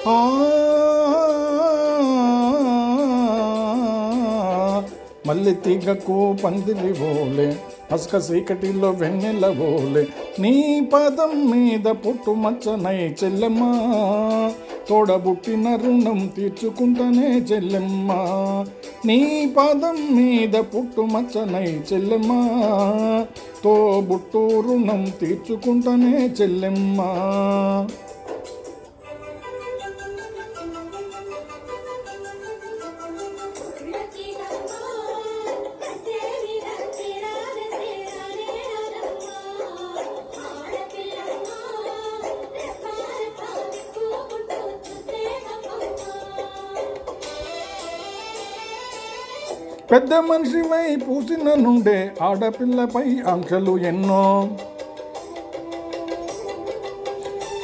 ఆ మల్లె తీగకు పందిరి ఓలే అస్క చీకటిలో వెన్నెల ఓలే నీ పదం మీద పుట్టు మచ్చనై చెల్లెమ్మ తోడబుట్టిన రుణం తీర్చుకుంటానే చెల్లెమ్మ నీ పదం మీద పుట్టు మచ్చనై చెల్లెమ్మ తోబుట్టు రుణం తీర్చుకుంటానే చెల్లెమ్మ. పెద్ద మనిషివై పూసిన నుండే ఆడపిల్లపై ఆంక్షలు ఎన్నో,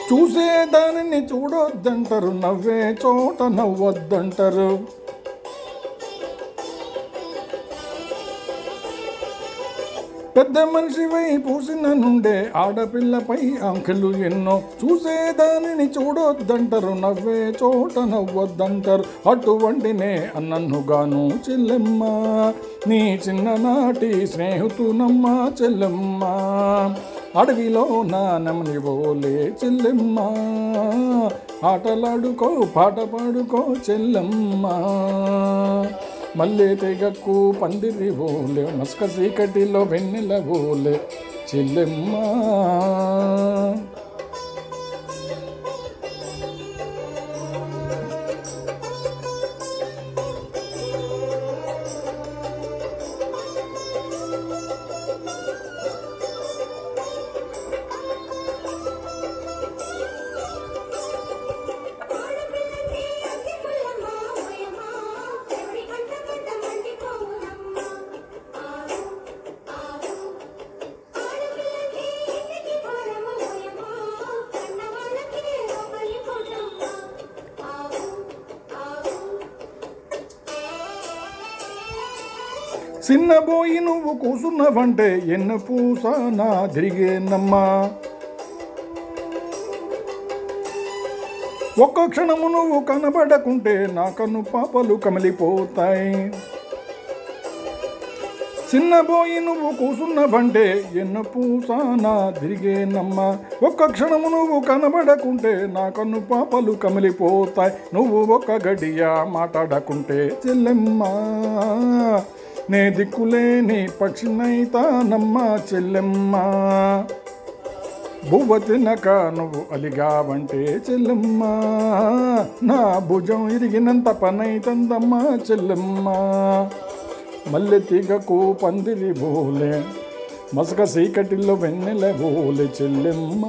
చూసే దానిని చూడొద్దంటారు, నవ్వే చోట నవ్వొద్దంటారు. పెద్ద మనిషివై పూసిన నుండే ఆడపిల్లపై ఆంక్షలు ఎన్నో, చూసే దానిని చూడొద్దంటారు, నవ్వే చోట నవ్వొద్దంటారు. అటువంటినే అన్నన్నుగాను చెల్లెమ్మ నీ చిన్ననాటి స్నేహితునమ్మ చెల్లెమ్మ. అడవిలో నానమని ఓలే చెల్లెమ్మ, ఆటలాడుకో పాట పాడుకో చెల్లెమ్మ. మల్లె తెగకు పందిరి ఓలే మస్క చీకటిలో వెన్నెల ఓలే చెల్లెమ్మ. చిన్నబోయి నువ్వు కూసున్నవంటే ఎన్న పూస నా తిరిగేనమ్మా, ఒక్క క్షణము నువ్వు కనబడకుంటే నా కన్ను పాపలు కమిలిపోతాయి. చిన్నబోయి నువ్వు కూసున్నవంటే ఎన్న పూస నా తిరిగేనమ్మా, ఒక్క క్షణము నువ్వు కనబడకుంటే నా కన్ను పాపలు కమిలిపోతాయి. నువ్వు ఒక్క గడియ మాట్లాడకుంటే చెల్లెమ్మ నే దిక్కులేని పక్షినైతానమ్మ చెల్లెమ్మ. బువ్వ తినక నువ్వు అలిగావంటే చెల్లెమ్మ నా భుజం ఇరిగినంత పనైతందమ్మ చెల్లెమ్మ. మల్లె తీగకు పందిరి బోలే మసక చీకటిలో వెన్నెల బోలే చెల్లెమ్మ.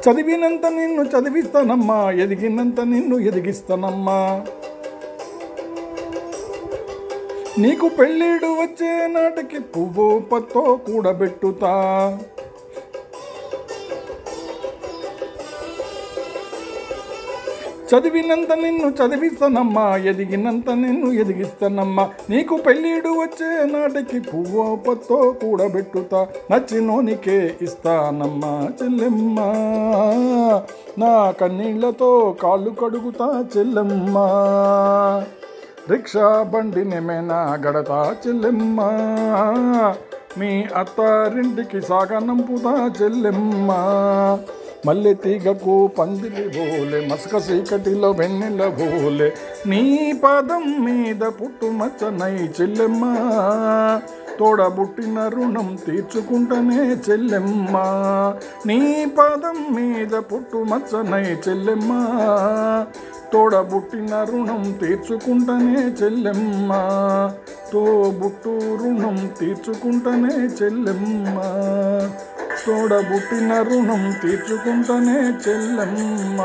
చదివినంత నిన్ను చదివిస్తానమ్మా, ఎదిగినంత నిన్ను ఎదిగిస్తానమ్మా. నీకు పెళ్ళిడు వచ్చే నాటికి పువ్వు పత్తో కూడబెట్టుతా, చదివినంత నిన్ను చదివిస్తానమ్మా, ఎదిగినంత నిన్ను ఎదిగిస్తానమ్మా. నీకు పెళ్ళిడు వచ్చే నాటికి పువ్వు పత్తో కూడబెట్టుతా, నచ్చినోనికే ఇస్తానమ్మా చెల్లెమ్మ నా కన్నీళ్లతో కాళ్ళు కడుగుతా చెల్లెమ్మ. రిక్షా బండినేమైనా గడతా చెల్లెమ్మ, మీ అత్తారింటికి సాగనంపుతా చెల్లెమ్మ. మల్లె తీగకు పందిరి బోలే మసక చీకటిలో వెన్నెల బోలే నీ పదం మీద పుట్టు మచ్చనై చెల్లెమ్మ తోడబుట్టిన రుణం తీర్చుకుంటనే చెల్లెమ్మ. నీ పదం మీద పుట్టు మచ్చనై చెల్లెమ్మ తోడబుట్టిన రుణం తీర్చుకుంటనే చెల్లెమ్మ. తోబుట్టు రుణం తీర్చుకుంటనే చెల్లెమ్మ, తోడబుట్టిన రుణం తీర్చుకుంటనే చెల్లెమ్మ.